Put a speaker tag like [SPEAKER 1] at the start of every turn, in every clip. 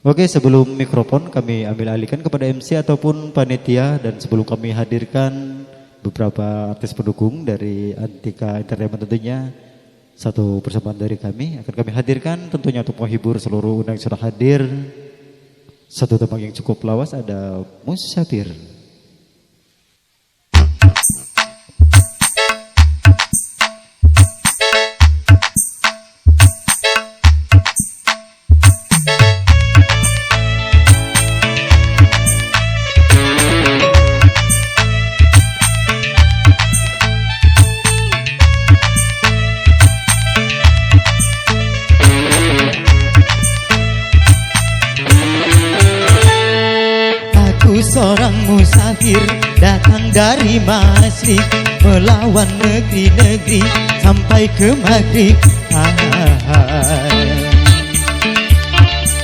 [SPEAKER 1] Oke, sebelum mikrofon kami ambil alihkan kepada MC ataupun panitia, dan sebelum kami hadirkan beberapa artis pendukung dari Antika Entertainment, tentunya satu persembahan dari kami akan kami hadirkan tentunya untuk menghibur seluruh undang yang sudah hadir. Satu tembang yang cukup lawas, ada Musafir.
[SPEAKER 2] Seorang musafir datang dari Masyrik, melawan negeri-negeri sampai ke Maghrib.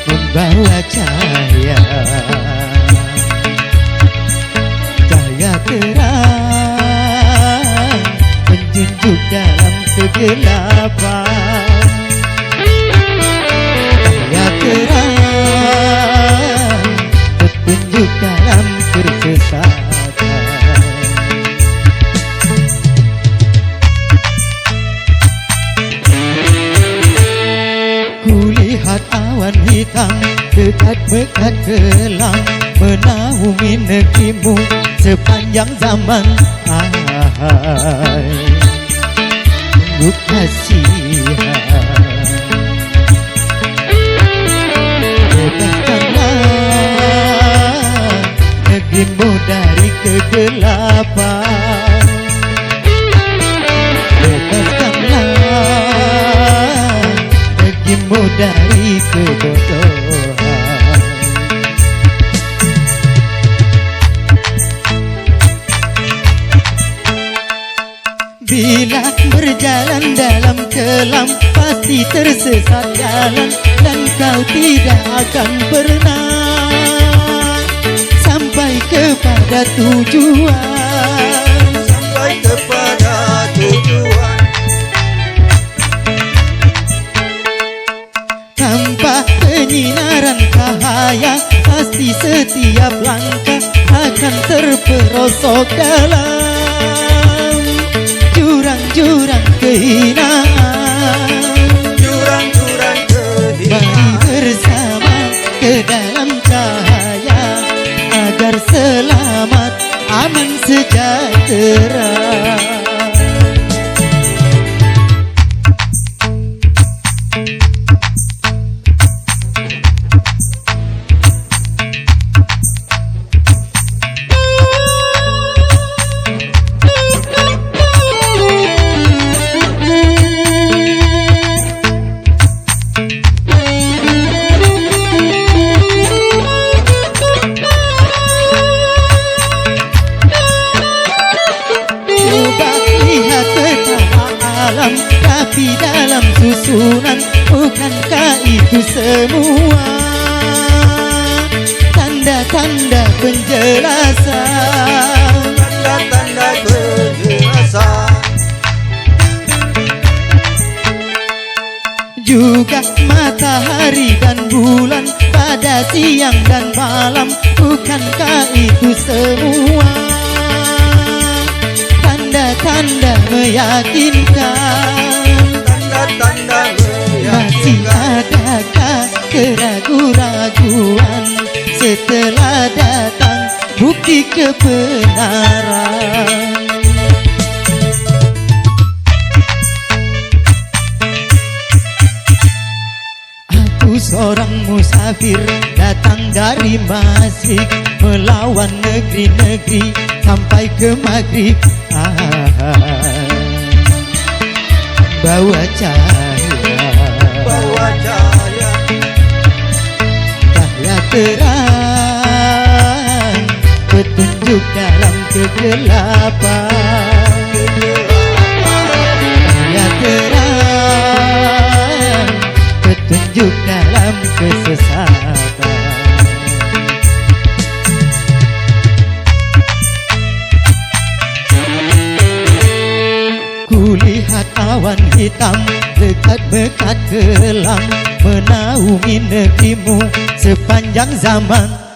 [SPEAKER 2] Membawa cahaya, cahaya terang, menjunjung dalam kegelapan. Cahaya terang, petunjuk dalam kesesatan. Kulihat awan hitam dekat-dekat kelam, menaungi negerimu sepanjang zaman. Sungguh kasihan, negerimu dari kegelapan. Bebaskanlah negerimu dari kebodohan. Bila berjalan dalam kelam, pasti tersesat jalan, dan kau tidak akan pernah sampai kepada tujuan.
[SPEAKER 3] Sampai kepada tujuan.
[SPEAKER 2] Tanpa penyinaran cahaya, pasti setiap langkah akan terperosok dalam jurang-jurang kehinaan.
[SPEAKER 3] Jurang-jurang kehinaan.
[SPEAKER 2] Mari bersama ke dalam cahaya, agar selamat, aman, sejahtera. Tapi dalam susunan, bukankah itu semua tanda-tanda penjelasan?
[SPEAKER 3] Tanda-tanda penjelasan.
[SPEAKER 2] Juga matahari dan bulan pada siang dan malam, bukankah itu semua tanda-tanda meyakinkan?
[SPEAKER 3] Tanda-tanda
[SPEAKER 2] Masih
[SPEAKER 3] meyakinkan.
[SPEAKER 2] adakah keraguan-raguan setelah datang bukti kebenaran? Aku seorang musafir datang dari Masyrik, melawan negeri-negeri sampai ke Maghrib. Bawa cahaya,
[SPEAKER 3] Bawa cahaya,
[SPEAKER 2] cahaya terang, petunjuk dalam kegelapan. Cahaya terang, petunjuk dalam kesesatan. Kulihat awan hitam dekat-dekat kelam, menaungi negerimu sepanjang zaman.